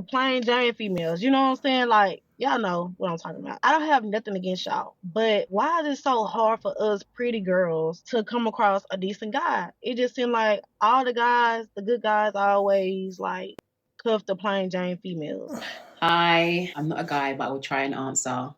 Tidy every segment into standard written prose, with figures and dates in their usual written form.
plain Jane females. You know what I'm saying? Like, y'all know what I'm talking about. I don't have nothing against y'all, but why is it so hard for us pretty girls to come across a decent guy? It just seems like all the guys, the good guys, always like cuff the plain Jane females. I'm not a guy, but I will try and answer.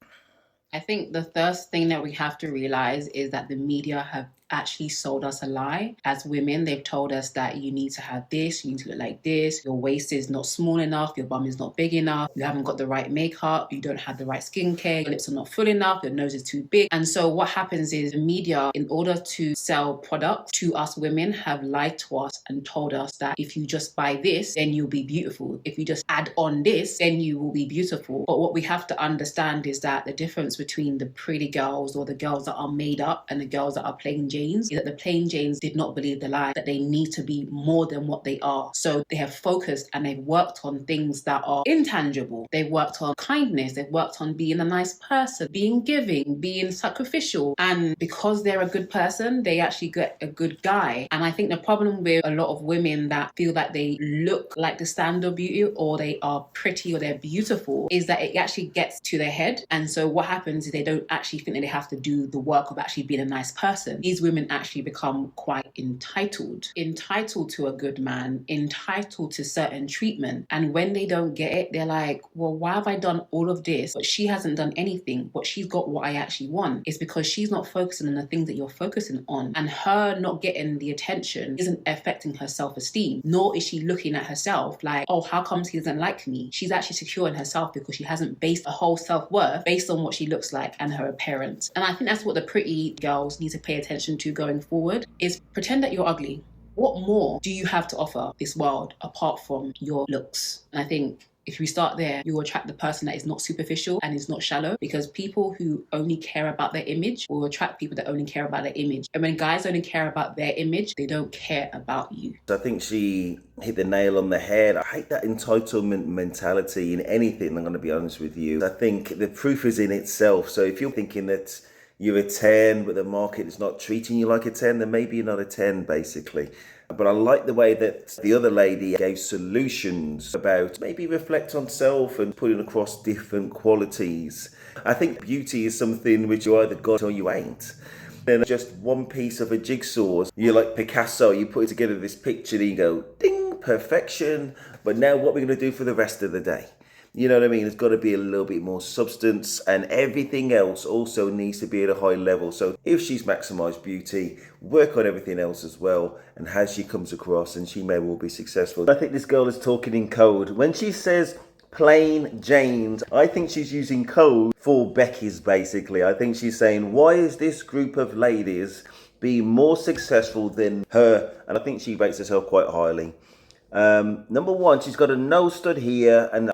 I think the first thing that we have to realize is that the media have actually sold us a lie. As women, they've told us that you need to have this, you need to look like this, your waist is not small enough, your bum is not big enough, you haven't got the right makeup, you don't have the right skincare, your lips are not full enough, your nose is too big. And so what happens is the media, in order to sell products to us women, have lied to us and told us that if you just buy this, then you'll be beautiful. If you just add on this, then you will be beautiful. But what we have to understand is that the difference between the pretty girls or the girls that are made up and the girls that are plain Janes is that the plain Janes did not believe the lie that they need to be more than what they are. So they have focused and they've worked on things that are intangible. They've worked on kindness. They've worked on being a nice person, being giving, being sacrificial. And because they're a good person, they actually get a good guy. And I think the problem with a lot of women that feel that they look like the standard of beauty or they are pretty or they're beautiful is that it actually gets to their head. And so what happens is they don't actually think that they have to do the work of actually being a nice person. These women actually become quite entitled to a good man, entitled to certain treatment. And when they don't get it, they're like, well, why have I done all of this? But she hasn't done anything, but she's got what I actually want. It's because she's not focusing on the things that you're focusing on. And her not getting the attention isn't affecting her self-esteem, nor is she looking at herself like, oh, how come he doesn't like me? She's actually secure in herself because she hasn't based her whole self-worth based on what she looks like and her appearance. And I think that's what the pretty girls need to pay attention to going forward, is pretend that you're ugly. What more do you have to offer this world apart from your looks? And I think if we start there, you will attract the person that is not superficial and is not shallow, because people who only care about their image will attract people that only care about their image. And when guys only care about their image, they don't care about you. I think she hit the nail on the head. I hate that entitlement mentality in anything, I'm going to be honest with you. I think the proof is in itself. So if you're thinking that you're a 10, but the market is not treating you like a 10, then maybe you're not a 10, basically. But I like the way that the other lady gave solutions about maybe reflect on self and putting across different qualities. I think beauty is something which you either got or you ain't. Then just one piece of a jigsaw. You're like Picasso, you put together this picture and you go, ding, perfection. But now what are we going to do for the rest of the day? You know what I mean? There's got to be a little bit more substance, and everything else also needs to be at a high level. So if she's maximised beauty, work on everything else as well, and how she comes across, and she may well be successful. I think this girl is talking in code. When she says plain Janes, I think she's using code for Becky's, basically. I think she's saying, why is this group of ladies being more successful than her? And I think she rates herself quite highly. Number one, she's got a nose stud here, and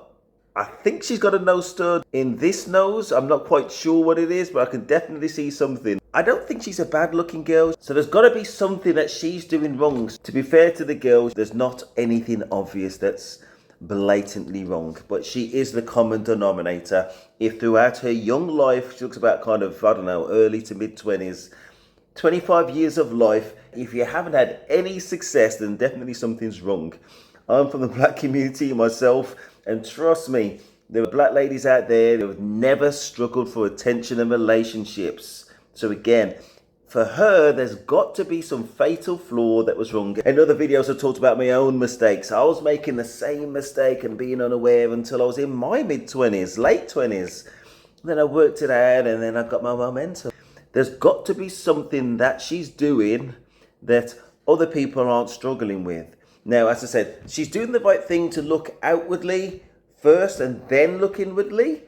I think she's got a nose stud in this nose. I'm not quite sure what it is, but I can definitely see something. I don't think she's a bad looking girl. So there's got to be something that she's doing wrong. To be fair to the girl, there's not anything obvious that's blatantly wrong. But she is the common denominator. If throughout her young life, she looks about kind of, I don't know, early to mid 20s, 25 years of life, if you haven't had any success, then definitely something's wrong. I'm from the black community myself, and trust me, there are black ladies out there that have never struggled for attention and relationships. So again, for her, there's got to be some fatal flaw that was wrong. In other videos, I talked about my own mistakes. I was making the same mistake and being unaware until I was in my mid-20s, late 20s. Then I worked it out and then I got my momentum. There's got to be something that she's doing that other people aren't struggling with. Now, as I said, she's doing the right thing to look outwardly first and then look inwardly.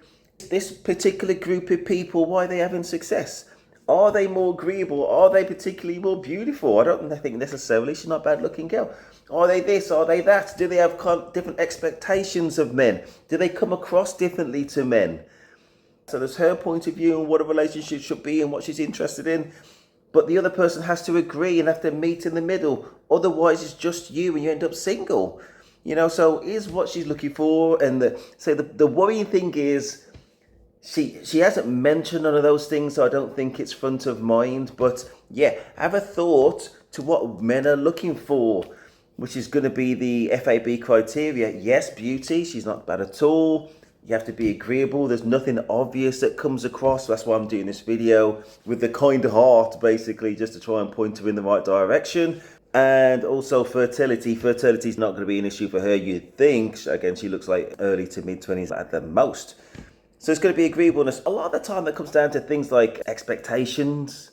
This particular group of people, why are they having success? Are they more agreeable? Are they particularly more beautiful? I don't think necessarily. She's not a bad looking girl. Are they this? Are they that? Do they have different expectations of men? Do they come across differently to men? So there's her point of view on what a relationship should be and what she's interested in. But the other person has to agree and have to meet in the middle. Otherwise, it's just you and you end up single. You know, so is what she's looking for. And the worrying thing is she hasn't mentioned none of those things, so I don't think it's front of mind. But yeah, have a thought to what men are looking for. which is going to be the FAB criteria. Yes, beauty, she's not bad at all. You have to be agreeable. There's nothing obvious that comes across. That's why I'm doing this video with the kind heart, basically, just to try and point her in the right direction. And also fertility. Fertility is not going to be an issue for her, you'd think. Again, she looks like early to mid-20s at the most. So it's going to be agreeableness. A lot of the time that comes down to things like expectations.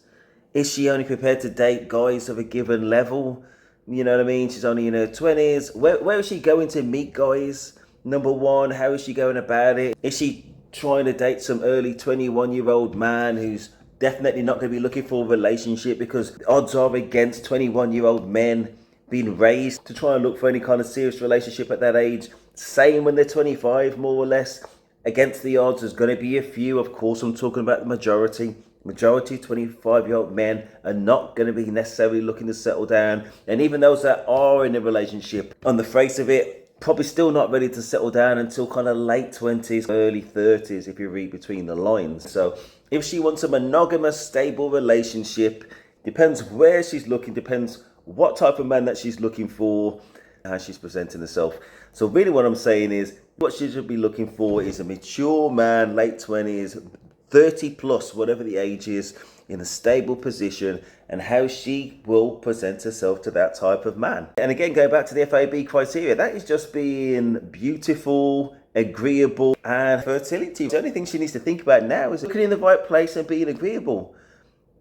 Is she only prepared to date guys of a given level? You know what I mean? She's only in her 20s. Where is she going to meet guys? Number one, how is she going about it? Is she trying to date some early 21-year-old man who's definitely not going to be looking for a relationship, because the odds are against 21-year-old men being raised to try and look for any kind of serious relationship at that age. Same when they're 25, more or less. Against the odds, there's going to be a few. Of course, I'm talking about the majority. Majority 25-year-old men are not going to be necessarily looking to settle down. And even those that are in a relationship, on the face of it, probably still not ready to settle down until kind of late 20s, early 30s, if you read between the lines. So if she wants a monogamous, stable relationship, depends where she's looking, depends what type of man that she's looking for, how she's presenting herself. So really what I'm saying is, what she should be looking for is a mature man, late 20s, 30 plus, whatever the age is, in a stable position, and how she will present herself to that type of man. And again, going back to the FAB criteria, that is just being beautiful, agreeable, and fertility. The only thing she needs to think about now is looking in the right place and being agreeable.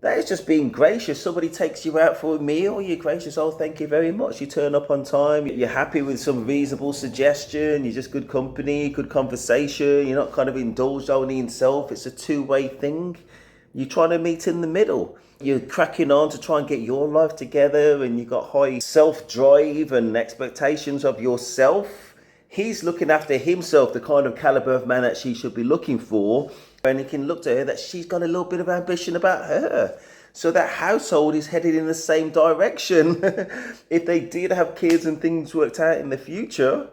That is just being gracious. Somebody takes you out for a meal, you're gracious, oh, thank you very much. You turn up on time, you're happy with some reasonable suggestion, you're just good company, good conversation, you're not kind of indulged only in self. It's a two-way thing. You're trying to meet in the middle. You're cracking on to try and get your life together, and you've got high self-drive and expectations of yourself. He's looking after himself, the kind of caliber of man that she should be looking for. And he can look to her that she's got a little bit of ambition about her. So that household is headed in the same direction. If they did have kids and things worked out in the future,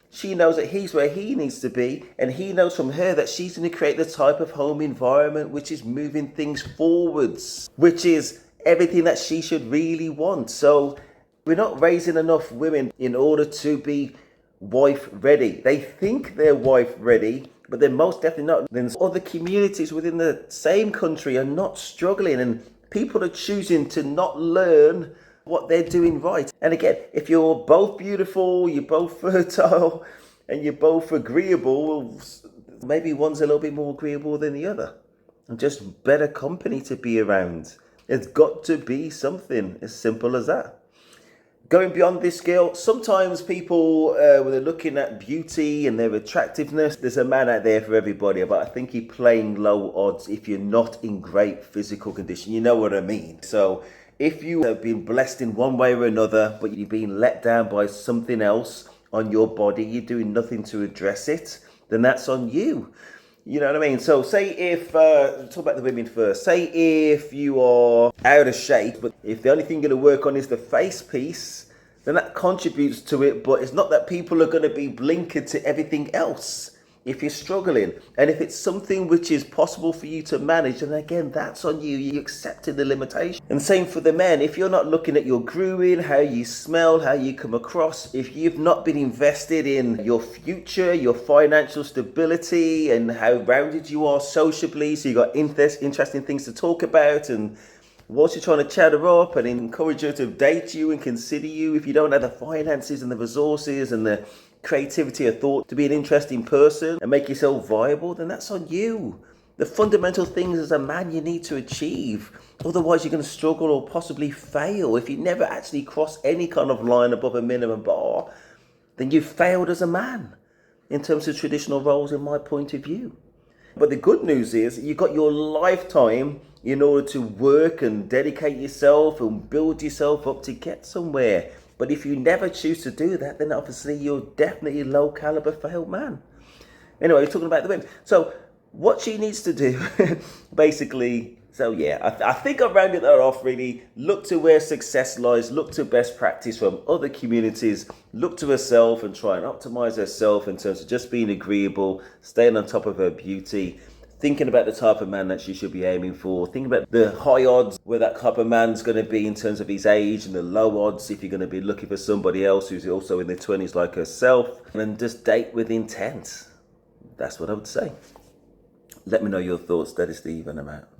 she knows that he's where he needs to be, and he knows from her that she's going to create the type of home environment which is moving things forwards, which is everything that she should really want. So we're not raising enough women in order to be wife ready. They think they're wife ready, but they're most definitely not. Then other communities within the same country are not struggling, and people are choosing to not learn what they're doing right. And again, if you're both beautiful, you're both fertile, and you're both agreeable, well, maybe one's a little bit more agreeable than the other, and just better company to be around. It's got to be something as simple as that. Going beyond this scale, sometimes people, when they're looking at beauty and their attractiveness, there's a man out there for everybody, but I think you're playing low odds if you're not in great physical condition. You know what I mean? So if you have been blessed in one way or another, but you've been let down by something else on your body, you're doing nothing to address it, then that's on you. You know what I mean? So say if, talk about the women first, say if you are out of shape, but if the only thing you're going to work on is the face piece, then that contributes to it, but it's not that people are going to be blinkered to everything else if you're struggling. And if it's something which is possible for you to manage, then again, that's on you. You accepted the limitation. And same for the men. If you're not looking at your grooming, how you smell, how you come across, if you've not been invested in your future, your financial stability, and how rounded you are sociably, so you've got interesting things to talk about, and whilst you're trying to chat her up and encourage her to date you and consider you, if you don't have the finances and the resources and the creativity or thought to be an interesting person and make yourself viable, then that's on you. The fundamental things as a man you need to achieve. Otherwise you're going to struggle or possibly fail. If you never actually cross any kind of line above a minimum bar, then you've failed as a man in terms of traditional roles, in my point of view. But the good news is you've got your lifetime in order to work and dedicate yourself and build yourself up to get somewhere. But if you never choose to do that, then obviously you're definitely a low caliber failed man. Anyway, we're talking about the women. So what she needs to do, basically, so yeah, I think I've rounded that off really. Look to where success lies, look to best practice from other communities, look to herself and try and optimize herself in terms of just being agreeable, staying on top of her beauty. thinking about the type of man that she should be aiming for, thinking about the high odds where that type of man's going to be in terms of his age, and the low odds if you're going to be looking for somebody else who's also in their 20s like herself, and just date with intent. That's what I would say. Let me know your thoughts. That is Steve, and I'm out.